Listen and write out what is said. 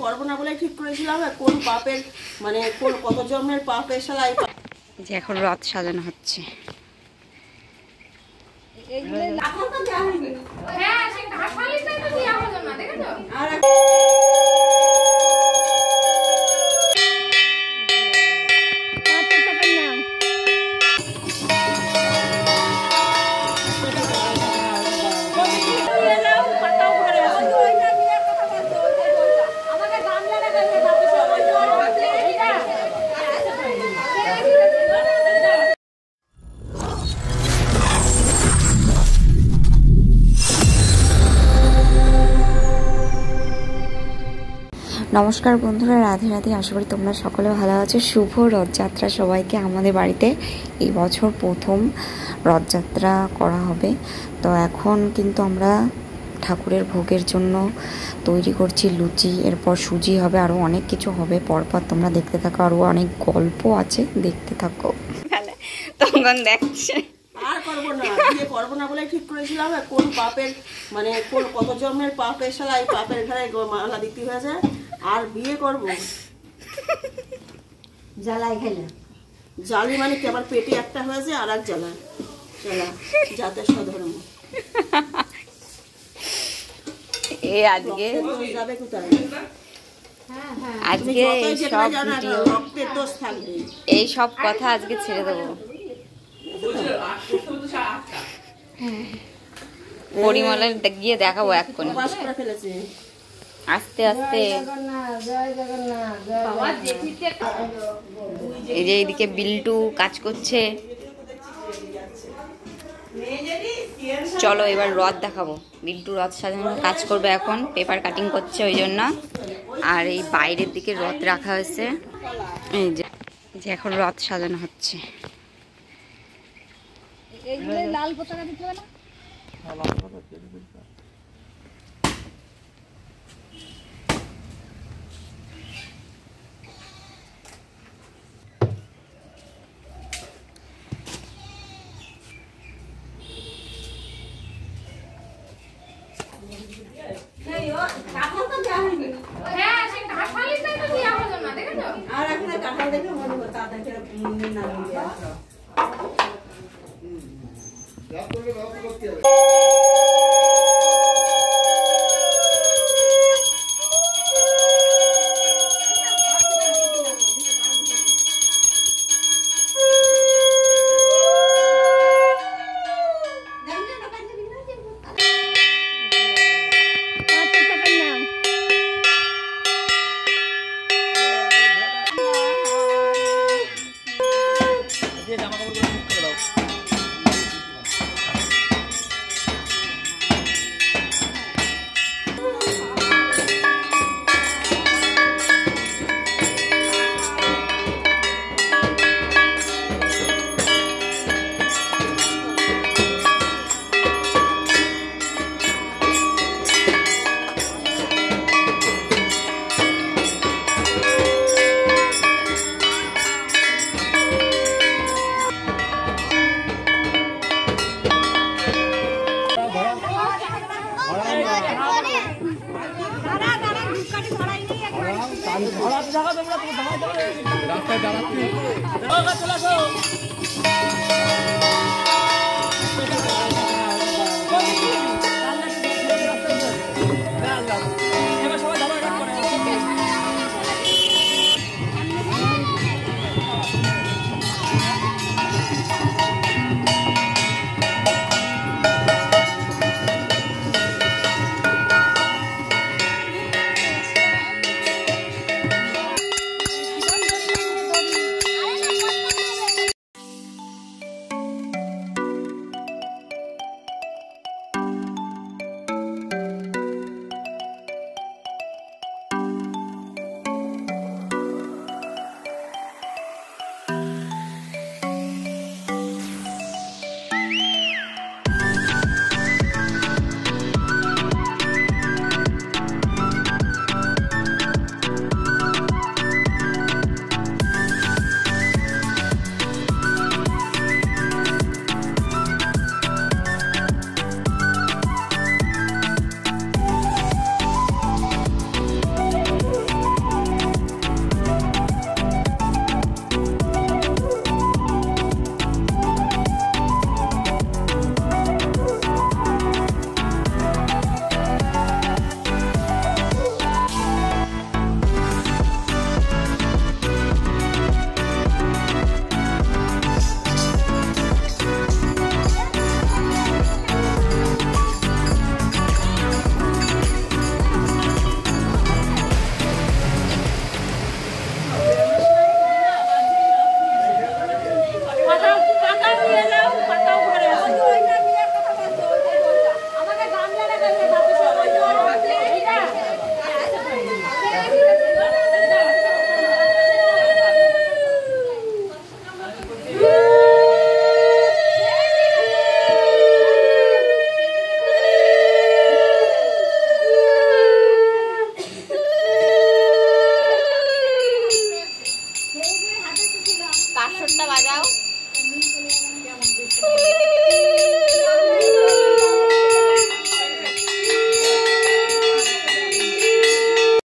করবো না বলে ঠিক করেছিলাম। কোন পাপের মানে কোন কত জন্মের পাপের শালাই যে এখন রথ সাজানো হচ্ছে। নমস্কার বন্ধুরা, রাধে রাধে। আশা করি তোমরা সকলে ভালো আছো। শুভ রথযাত্রা সবাইকে। আমাদের বাড়িতে এই বছর প্রথম রথযাত্রা করা হবে। তো এখন কিন্তু আমরা ঠাকুরের ভোগের জন্য তৈরি করছি লুচি, এরপর সুজি হবে, আরও অনেক কিছু হবে। পরপর তোমরা দেখতে থাকো, আরও অনেক গল্প আছে, দেখতে থাকো। তখন দেখছে আর করবো না, বিয়ে করবো না বলে ঠিক করেছিলাম। কোন পাপের মানে কোন কত জন্মের পাপের শালাই পাপের ঘরে মালা দিতে হয়েছে। আর বিয়ে করবো জ্বালাই খেলে জালি মানে কি আমার পেটে একটা হয়েছে আর এক জ্বালা জ্বালা যাতে সধর্ম এই আজকে যাবে কোথায়? আজকে এই সব কথা আজকে ছেড়ে দেবো। পরিমলের গিয়ে দেখাবো এক্ষুনি। আস্তে আস্তে এই যে এইদিকে বিল্টু কাজ করছে। চলো এবার রথ দেখাবো। বিল্টু রথ সাজানোর কাজ করবে এখন, পেপার কাটিং করছে ওই জন্য। আর এই বাইরের দিকে রথ রাখা হয়েছে। এই যে এখন রথ সাজানো হচ্ছে। লাল পতাকা দিতে হবে না? আর এখন কাঁঠাল দেখে মনে হয় তাদেরকে না রাস্তায় বাসনটা বাজাও।